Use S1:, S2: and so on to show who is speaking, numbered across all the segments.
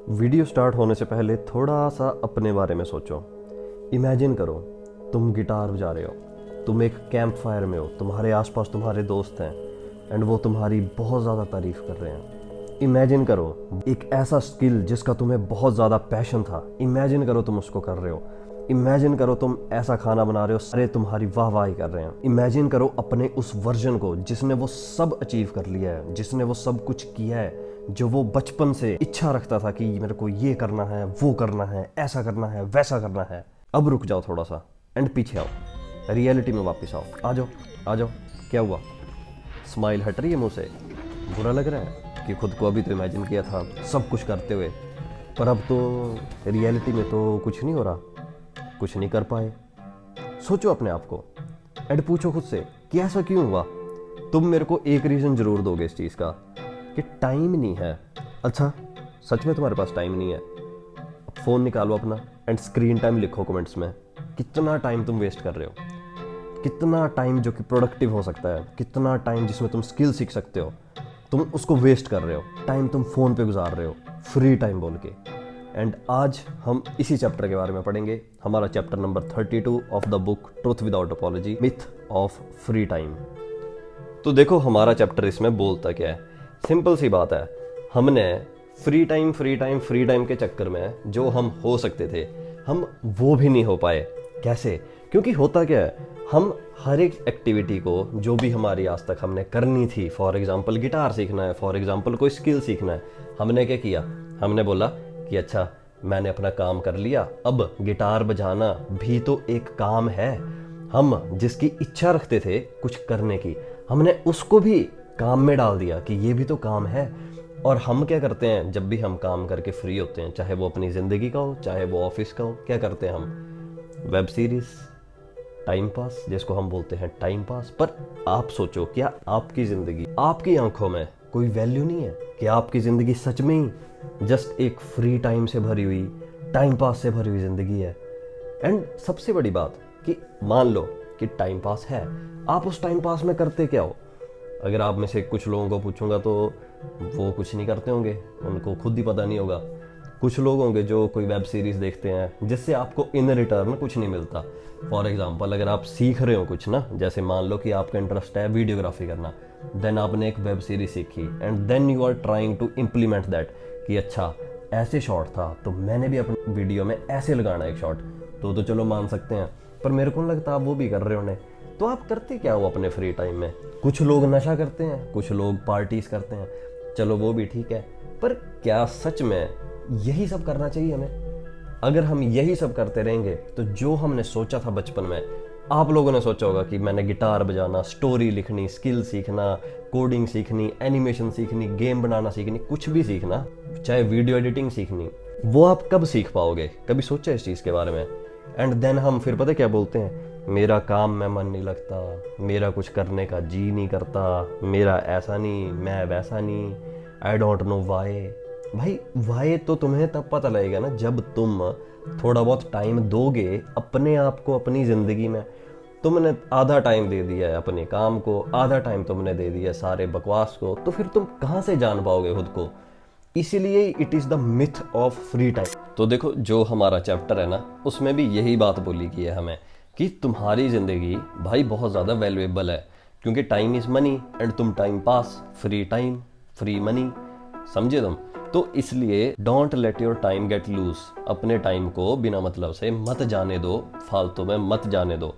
S1: Video start होने से पहले थोड़ा सा अपने बारे में सोचो। इमेजिन करो तुम गिटार बजा रहे हो, तुम एक कैंप फायर में हो, तुम्हारे आसपास तुम्हारे दोस्त हैं एंड वो तुम्हारी बहुत ज़्यादा तारीफ़ कर रहे हैं। इमेजिन करो एक ऐसा स्किल जिसका तुम्हें बहुत ज़्यादा पैशन था, इमेजिन करो तुम उसको कर रहे हो। इमेजिन करो तुम ऐसा खाना बना रहे हो, सारे तुम्हारी वाह वाही कर रहे हैं। इमेजिन करो अपने उस वर्जन को जिसने वो सब अचीव कर लिया है, जिसने वो सब कुछ किया है, जो वो बचपन से इच्छा रखता था कि मेरे को ये करना है, वो करना है, ऐसा करना है, वैसा करना है। अब रुक जाओ थोड़ा सा एंड पीछे आओ, रियलिटी में वापस आओ। आ जाओ आ जाओ। क्या हुआ? स्माइल हट रही है मुंह से? बुरा लग रहा है कि खुद को अभी तो इमेजिन किया था सब कुछ करते हुए, पर अब तो रियलिटी में तो कुछ नहीं हो रहा, कुछ नहीं कर पाए। सोचो अपने आप को एंड पूछो खुद से कि ऐसा क्यों हुआ। तुम मेरे को एक रीज़न ज़रूर दोगे इस चीज़ का कि टाइम नहीं है। अच्छा, सच में तुम्हारे पास टाइम नहीं है? फ़ोन निकालो अपना एंड स्क्रीन टाइम लिखो कमेंट्स में। कितना टाइम तुम वेस्ट कर रहे हो, कितना टाइम जो कि प्रोडक्टिव हो सकता है, कितना टाइम जिसमें तुम स्किल सीख सकते हो, तुम उसको वेस्ट कर रहे हो। टाइम तुम फ़ोन पे गुजार रहे हो फ्री टाइम बोल के। एंड आज हम इसी चैप्टर के बारे में पढ़ेंगे, हमारा chapter number 32 of the book truth without apology, myth of free time. तो देखो हमारा चैप्टर इसमें बोलता क्या है। सिंपल सी बात है, हमने free time free time free time के चक्कर में जो हम हो सकते थे, हम वो भी नहीं हो पाए। कैसे? क्योंकि होता क्या है, हम हर एक एक्टिविटी को जो भी हमारी आज तक हमने करनी थी, फॉर एग्जांपल गिटार सीखना है, फॉर एग्जांपल कोई स्किल सीखना है, हमने क्या किया? हमने बोला कि अच्छा मैंने अपना काम कर लिया, अब गिटार बजाना भी तो एक काम है। हम जिसकी इच्छा रखते थे कुछ करने की, हमने उसको भी काम में डाल दिया कि ये भी तो काम है। और हम क्या करते हैं, जब भी हम काम करके फ्री होते हैं, चाहे वो अपनी ज़िंदगी का हो चाहे वो ऑफिस का हो, क्या करते हैं हम? वेब सीरीज़, टाइम पास, जिसको हम बोलते हैं टाइम पास। पर आप सोचो, क्या आपकी ज़िंदगी, आपकी आंखों में कोई वैल्यू नहीं है? कि आपकी ज़िंदगी सच में ही जस्ट एक फ्री टाइम से भरी हुई, टाइम पास से भरी हुई ज़िंदगी है? एंड सबसे बड़ी बात कि मान लो कि टाइम पास है, आप उस टाइम पास में करते क्या हो? अगर आप में से कुछ लोगों को पूछूंगा तो वो कुछ नहीं करते होंगे, उनको खुद ही पता नहीं होगा। कुछ लोग होंगे जो कोई वेब सीरीज़ देखते हैं जिससे आपको इन रिटर्न कुछ नहीं मिलता। फॉर एग्जांपल अगर आप सीख रहे हो कुछ ना, जैसे मान लो कि आपका इंटरेस्ट है वीडियोग्राफी करना, देन आपने एक वेब सीरीज सीखी and then you are trying to implement that कि अच्छा ऐसे शॉट था तो मैंने भी अपनी वीडियो में ऐसे लगाना एक शॉट, तो चलो मान सकते हैं। पर मेरे को नहीं लगता आप वो भी कर रहे होने। तो आप करते क्या हो अपने फ्री टाइम में? कुछ लोग नशा करते हैं, कुछ लोग पार्टीज करते हैं, चलो वो भी ठीक है। पर क्या सच में यही सब करना चाहिए हमें? अगर हम यही सब करते रहेंगे तो जो हमने सोचा था बचपन में, आप लोगों ने सोचा होगा कि मैंने गिटार बजाना, स्टोरी लिखनी, स्किल सीखना, कोडिंग सीखनी, एनिमेशन सीखनी, गेम बनाना सीखनी, कुछ भी सीखना, चाहे वीडियो एडिटिंग सीखनी, वो आप कब सीख पाओगे? कभी सोचा इस चीज़ के बारे में? एंड देन हम फिर पता क्या बोलते हैं, मेरा काम में मन नहीं लगता, मेरा कुछ करने का जी नहीं करता, मेरा ऐसा नहीं, मैं वैसा नहीं, आई डोंट नो वाई। भाई वाई तो तुम्हें तब पता लगेगा ना जब तुम थोड़ा बहुत टाइम दोगे अपने आप को, अपनी ज़िंदगी में। तुमने आधा टाइम दे दिया है अपने काम को, आधा टाइम तुमने दे दिया है सारे बकवास को, तो फिर तुम कहाँ से जान पाओगे खुद को? इसीलिए it is the myth of free time. तो देखो जो हमारा चैप्टर है ना, उसमें भी यही बात बोली गई है हमें कि तुम्हारी ज़िंदगी भाई बहुत ज़्यादा वैल्यूएबल है, क्योंकि टाइम इज़ मनी एंड तुम time pass, free time free money, समझे तुम? तो इसलिए don't let your time get lose. अपने टाइम को बिना मतलब से मत जाने दो, फालतू में मत जाने दो।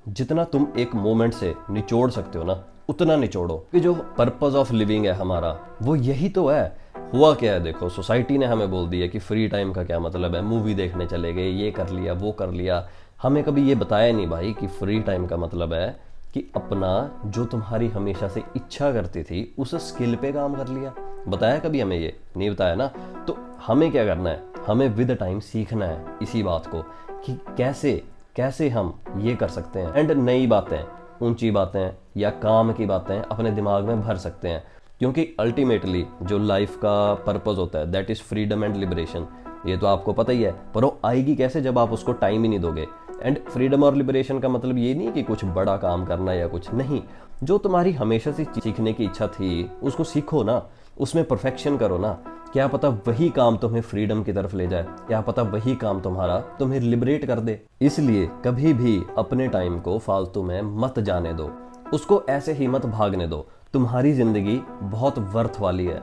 S1: जितना तुम एक मोमेंट से निचोड़ सकते हो ना, उतना निचोड़ो। कि जो पर्पस ऑफ लिविंग है हमारा, वो यही तो है। हुआ क्या है देखो, सोसाइटी ने हमें बोल दिया कि फ्री टाइम का क्या मतलब है, मूवी देखने चले गए, ये कर लिया वो कर लिया। हमें कभी ये बताया नहीं भाई कि फ्री टाइम का मतलब है कि अपना जो तुम्हारी हमेशा से इच्छा करती थी उस स्किल पे काम कर लिया। बताया कभी हमें? ये नहीं बताया ना। तो हमें क्या करना है, हमें विद टाइम सीखना है इसी बात को कि कैसे कैसे हम ये कर सकते हैं एंड नई बातें, ऊंची बातें या काम की बातें अपने दिमाग में भर सकते हैं। क्योंकि अल्टीमेटली जो लाइफ का पर्पस होता है that is freedom and liberation. ये तो आपको पता ही है, पर वो आएगी कैसे जब आप उसको टाइम ही नहीं दोगे। एंड फ्रीडम और लिबरेशन का मतलब ये नहीं कि कुछ बड़ा काम करना या कुछ नहीं, जो तुम्हारी हमेशा से सीखने की इच्छा थी उसको सीखो ना, उसमें परफेक्शन करो ना। क्या पता वही काम तुम्हें फ्रीडम की तरफ ले जाए, क्या पता वही काम तुम्हें लिबरेट कर दे। इसलिए कभी भी अपने टाइम को फालतू में मत जाने दो, उसको ऐसे ही मत भागने दो। तुम्हारी जिंदगी बहुत वर्थ वाली है,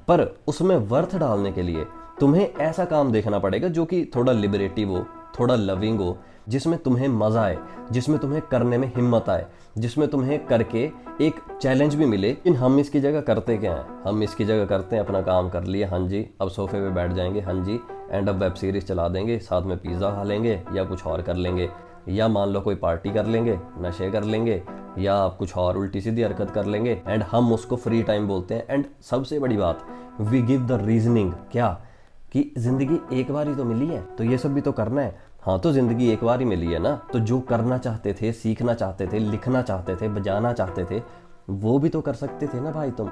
S1: पर उसमें वर्थ डालने के लिए तुम्हें ऐसा काम देखना पड़ेगा जो कि थोड़ा लिबरेटिव हो, थोड़ा लविंग हो, जिसमें तुम्हें मजा आए, जिसमें तुम्हें करने में हिम्मत आए, जिसमें तुम्हें करके एक चैलेंज भी मिले। लेकिन हम इसकी जगह करते क्या हैं, हम इसकी जगह करते हैं अपना काम कर लिए, हाँ जी अब सोफे पे बैठ जाएंगे, हाँ जी एंड अब वेब सीरीज चला देंगे, साथ में पिज्ज़ा खा लेंगे या कुछ और कर लेंगे, या मान लो कोई पार्टी कर लेंगे, नशे कर लेंगे, या कुछ और उल्टी सीधी हरकत कर लेंगे, एंड हम उसको फ्री टाइम बोलते हैं। एंड सबसे बड़ी बात, वी गिव द रीजनिंग क्या, कि जिंदगी एक बार ही तो मिली है, तो ये सब भी तो करना है। हाँ तो जिंदगी एक बार ही मिली है ना, तो जो करना चाहते थे, सीखना चाहते थे, लिखना चाहते थे, बजाना चाहते थे, वो भी तो कर सकते थे ना भाई तुम।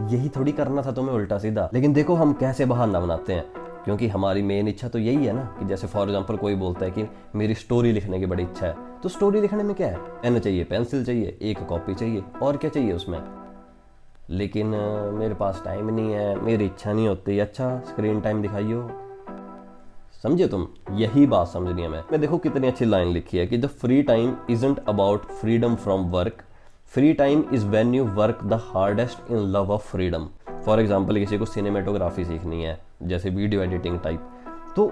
S1: यही थोड़ी करना था तुम्हें उल्टा सीधा। लेकिन देखो हम कैसे बहाना बनाते हैं, क्योंकि हमारी मेन इच्छा तो यही है ना, कि जैसे फॉर एग्जांपल कोई बोलता है कि मेरी स्टोरी लिखने की बड़ी इच्छा है, तो स्टोरी लिखने में क्या है, पेन चाहिए, पेंसिल चाहिए, एक कॉपी चाहिए, और क्या चाहिए उसमें। लेकिन मेरे पास टाइम नहीं है, मेरी इच्छा नहीं होती, अच्छा स्क्रीन टाइम दिखाइयो। समझे तुम, यही बात समझनी है। मैं देखो कितनी अच्छी लाइन लिखी है कि the free time isn't about freedom from work, free time is when you work the hardest in love of freedom. For example किसी को सिनेमेटोग्राफी सीखनी है, जैसे वीडियो एडिटिंग टाइप, तो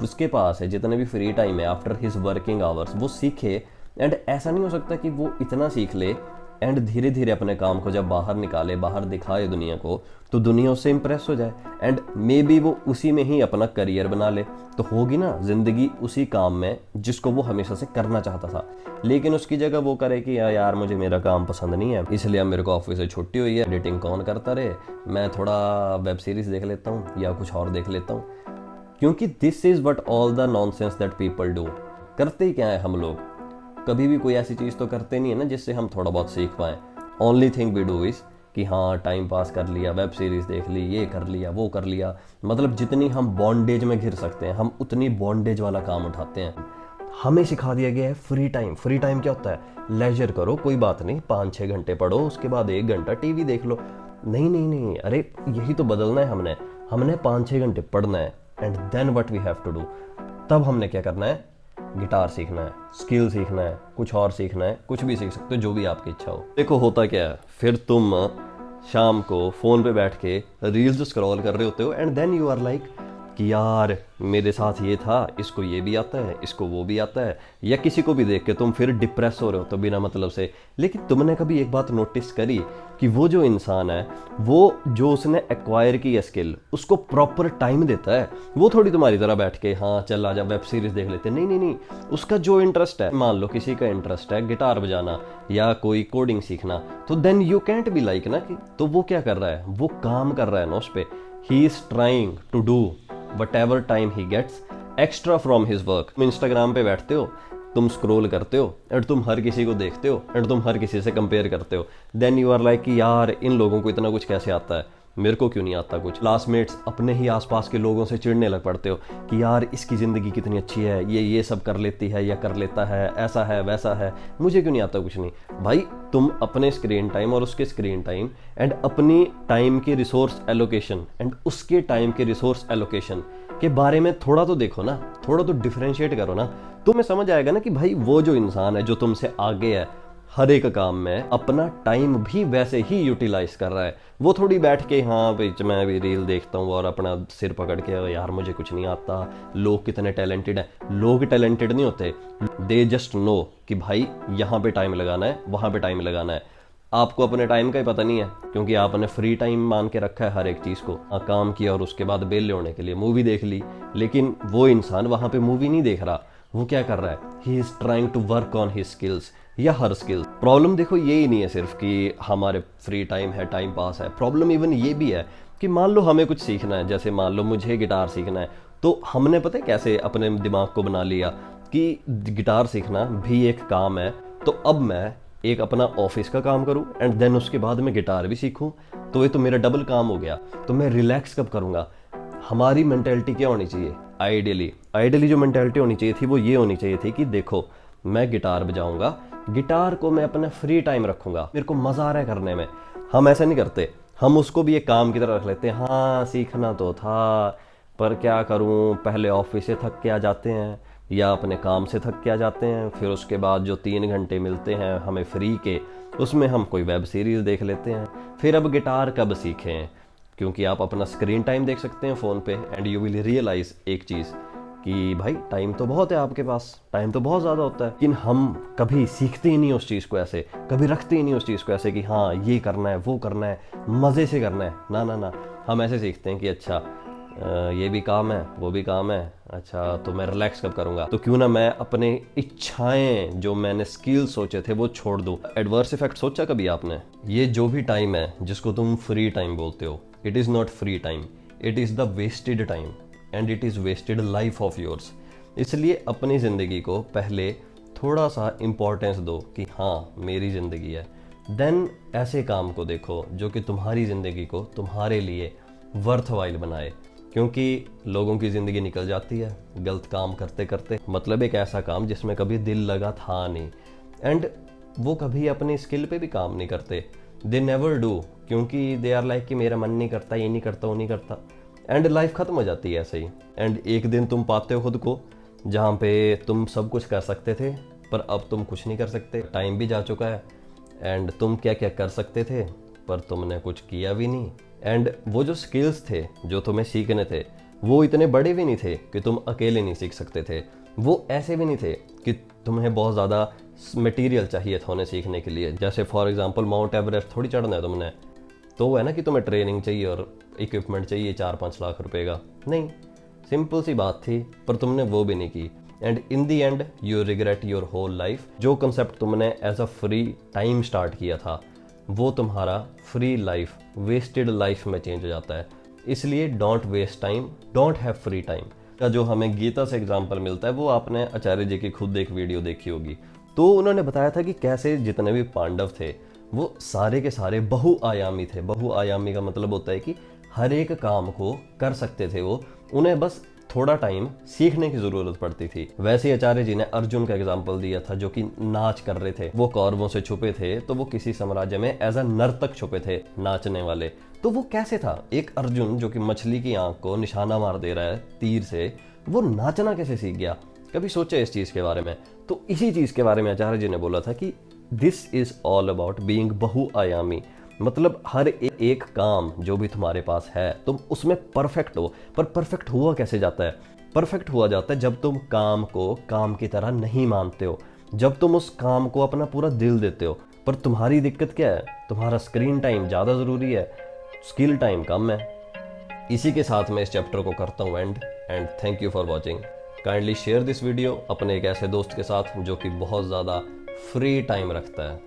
S1: उसके पास है जितने भी फ्री टाइम है आफ्टर हिज वर्किंग आवर्स, वो सीखे। एंड ऐसा नहीं हो सकता कि वो इतना सीख ले एंड धीरे धीरे अपने काम को जब बाहर निकाले, बाहर दिखाए दुनिया को, तो दुनिया उससे इंप्रेस हो जाए एंड मे बी वो उसी में ही अपना करियर बना ले। तो होगी ना जिंदगी उसी काम में जिसको वो हमेशा से करना चाहता था। लेकिन उसकी जगह वो करे कि यार मुझे मेरा काम पसंद नहीं है, इसलिए अब मेरे को ऑफिस से छुट्टी हुई है, एडिटिंग कौन करता रहे, मैं थोड़ा वेब सीरीज देख लेता हूँ या कुछ और देख लेता हूँ। क्योंकि this is what all the nonsense that people do. करते ही क्या है हम लोग, कभी भी कोई ऐसी चीज़ तो करते नहीं है ना जिससे हम थोड़ा बहुत सीख पाएँ। Only thing we do is कि हाँ टाइम पास कर लिया, वेब सीरीज़ देख ली, ये कर लिया, वो कर लिया। मतलब जितनी हम बॉन्डेज में घिर सकते हैं, हम उतनी बॉन्डेज वाला काम उठाते हैं। हमें सिखा दिया गया है फ्री टाइम। फ्री टाइम क्या होता है, लेजर करो, कोई बात नहीं, 5-6 घंटे पढ़ो, उसके बाद 1 घंटा टीवी देख लो। नहीं नहीं नहीं, अरे यही तो बदलना है हमने 5-6 घंटे पढ़ना है and then what we have to do. तब हमने क्या करना है, गिटार सीखना है, स्किल सीखना है, कुछ और सीखना है, कुछ भी सीख सकते हो जो भी आपकी इच्छा हो। देखो होता क्या है, फिर तुम शाम को फोन पे बैठ के रील्स स्क्रॉल कर रहे होते हो and then you are like कि यार मेरे साथ ये था, इसको ये भी आता है, इसको वो भी आता है, या किसी को भी देख के तुम फिर डिप्रेस हो रहे हो तो बिना मतलब से। लेकिन तुमने कभी एक बात नोटिस करी कि वो जो इंसान है, वो जो उसने एक्वायर की है स्किल, उसको प्रॉपर टाइम देता है। वो थोड़ी तुम्हारी तरह बैठ के हाँ चल आजा वेब सीरीज देख लेते, नहीं नहीं नहीं। उसका जो इंटरेस्ट है, मान लो किसी का इंटरेस्ट है गिटार बजाना या कोई कोडिंग सीखना, तो then you can't be like ना कि, तो वो क्या कर रहा है, वो काम कर रहा है ना उस पर। He is trying to do whatever time he gets extra from his work। तुम इंस्टाग्राम पे बैठते हो, तुम स्क्रॉल करते हो एंड तुम हर किसी को देखते हो एंड तुम हर किसी से कंपेयर करते हो। देन यू आर लाइक कि यार इन लोगों को इतना कुछ कैसे आता है, मेरे को क्यों नहीं आता कुछ। क्लासमेट्स, अपने ही आसपास के लोगों से चिढ़ने लग पड़ते हो कि यार इसकी ज़िंदगी कितनी अच्छी है, ये सब कर लेती है या कर लेता है, ऐसा है वैसा है, मुझे क्यों नहीं आता कुछ नहीं। भाई तुम अपने स्क्रीन टाइम और उसके स्क्रीन टाइम एंड अपनी टाइम के रिसोर्स एलोकेशन एंड उसके टाइम के रिसोर्स एलोकेशन के बारे में थोड़ा तो देखो ना, थोड़ा तो डिफरेंशिएट करो ना। तुम्हें समझ आएगा ना कि भाई वो जो इंसान है जो तुमसे आगे है हर एक काम में, अपना टाइम भी वैसे ही यूटिलाइज कर रहा है। वो थोड़ी बैठ के हाँ भाई मैं भी रील देखता हूँ और अपना सिर पकड़ के यार मुझे कुछ नहीं आता, लोग कितने टैलेंटेड हैं। लोग टैलेंटेड नहीं होते, दे जस्ट नो कि भाई यहाँ पे टाइम लगाना है, वहाँ पे टाइम लगाना है। आपको अपने टाइम का ही पता नहीं है क्योंकि आपने फ्री टाइम मान के रखा है हर एक चीज़ को। काम किया और उसके बाद बेल होने के लिए मूवी देख ली, लेकिन वो इंसान वहाँ पे मूवी नहीं देख रहा, वो क्या कर रहा है, he is trying to work on his skills या हर स्किल। प्रॉब्लम देखो ये ही नहीं है सिर्फ कि हमारे फ्री टाइम है, टाइम पास है। प्रॉब्लम इवन ये भी है कि मान लो हमें कुछ सीखना है, जैसे मान लो मुझे गिटार सीखना है, तो हमने पता है कैसे अपने दिमाग को बना लिया कि गिटार सीखना भी एक काम है, तो अब मैं एक अपना ऑफिस का काम करूं एंड देन उसके बाद मैं गिटार भी सीखूं, तो ये तो मेरा डबल काम हो गया। तो मैं रिलैक्स कब करूंगा। हमारी मेंटेलिटी क्या होनी चाहिए, आइडियली जो मेंटेलिटी होनी चाहिए थी वो ये होनी चाहिए थी कि देखो मैं गिटार बजाऊंगा, गिटार को मैं अपना फ्री टाइम रखूंगा, मेरे को मजा आ रहा है करने में। हम ऐसा नहीं करते, हम उसको भी एक काम की तरह रख लेते हैं, हाँ सीखना तो था पर क्या करूं, पहले ऑफिस से थक के आ जाते हैं या अपने काम से थक के आ जाते हैं, फिर उसके बाद जो 3 घंटे मिलते हैं हमें फ्री के, उसमें हम कोई वेब सीरीज़ देख लेते हैं। फिर अब गिटार कब सीखें, क्योंकि आप अपना स्क्रीन टाइम देख सकते हैं फ़ोन पे, एंड यू विल रियलाइज़ एक चीज़ कि भाई टाइम तो बहुत है आपके पास, टाइम तो बहुत ज़्यादा होता है, लेकिन हम कभी सीखते ही नहीं उस चीज़ को ऐसे, कभी रखते ही नहीं उस चीज़ को ऐसे कि हाँ ये करना है वो करना है मज़े से करना है, ना ना ना। हम ऐसे सीखते हैं कि अच्छा ये भी काम है वो भी काम है, अच्छा तो मैं रिलैक्स कब करूँगा, तो क्यों ना मैं अपने इच्छाएं जो मैंने स्किल सोचे थे वो छोड़ दूँ। एडवर्स इफेक्ट सोचा कभी आपने? ये जो भी टाइम है जिसको तुम फ्री टाइम बोलते हो, it is not free time, it is the wasted time and it is wasted life of yours. इसलिए अपनी ज़िंदगी को पहले थोड़ा सा इम्पोर्टेंस दो कि हाँ मेरी ज़िंदगी है, देन ऐसे काम को देखो जो कि तुम्हारी ज़िंदगी को तुम्हारे लिए वर्थ वाइल बनाए। क्योंकि लोगों की ज़िंदगी निकल जाती है गलत काम करते करते, मतलब एक ऐसा काम जिसमें कभी दिल लगा था नहीं, एंड वो कभी अपनी स्किल पे भी काम नहीं करते, दे नेवर डू, क्योंकि दे आर लाइक कि मेरा मन नहीं करता, ये नहीं करता, वो नहीं करता, एंड लाइफ ख़त्म हो जाती है ऐसे ही। एंड एक दिन तुम पाते हो खुद को जहाँ पे तुम सब कुछ कर सकते थे पर अब तुम कुछ नहीं कर सकते, टाइम भी जा चुका है, एंड तुम क्या क्या कर सकते थे पर तुमने कुछ किया भी नहीं, एंड वो जो स्किल्स थे जो तुम्हें सीखने थे वो इतने बड़े भी नहीं थे कि तुम अकेले नहीं सीख सकते थे, वो ऐसे भी नहीं थे कि तुम्हें बहुत ज़्यादा मटेरियल चाहिए था उन्हें सीखने के लिए। जैसे फॉर एग्जांपल माउंट एवरेस्ट थोड़ी चढ़ना है तुमने, तो वो है ना कि तुम्हें ट्रेनिंग चाहिए और इक्विपमेंट चाहिए 4-5 लाख रुपए का, नहीं, सिंपल सी बात थी पर तुमने वो भी नहीं की, and in the end you regret your whole life. जो कंसेप्ट तुमने as a free time start किया था वो तुम्हारा फ्री लाइफ वेस्टेड लाइफ में चेंज हो जाता है। इसलिए don't waste time, don't have free time का जो हमें गीता से एग्जाम्पल मिलता है वो आपने आचार्य जी की खुद एक वीडियो देखी होगी, तो उन्होंने बताया था कि कैसे जितने भी पांडव थे वो सारे के सारे बहुआयामी थे। बहुआयामी का मतलब होता है कि हर एक काम को कर सकते थे वो, उन्हें बस थोड़ा टाइम सीखने की जरूरत पड़ती थी। वैसे ही आचार्य जी ने अर्जुन का एग्जाम्पल दिया था जो कि नाच कर रहे थे, वो कौरवों से छुपे थे तो वो किसी साम्राज्य में एज अ नर्तक छुपे थे नाचने वाले। तो वो कैसे था, एक अर्जुन जो कि मछली की आंख को निशाना मार दे रहा है तीर से, वो नाचना कैसे सीख गया? कभी सोचे इस चीज के बारे में? तो इसी चीज के बारे में आचार्य जी ने बोला था कि this is all about being बहुआयामी, मतलब हर एक काम जो भी तुम्हारे पास है तुम उसमें परफेक्ट हो। पर परफेक्ट हुआ कैसे जाता है? परफेक्ट हुआ जाता है जब तुम काम को काम की तरह नहीं मानते हो, जब तुम उस काम को अपना पूरा दिल देते हो। पर तुम्हारी दिक्कत क्या है? तुम्हारा स्क्रीन टाइम ज़्यादा ज़रूरी है, स्किल टाइम कम है। इसी के साथ मैं इस चैप्टर को करता हूँ and thank you for watching. Kindly share this video अपने एक ऐसे दोस्त के साथ जो कि बहुत ज़्यादा फ्री टाइम रखता है।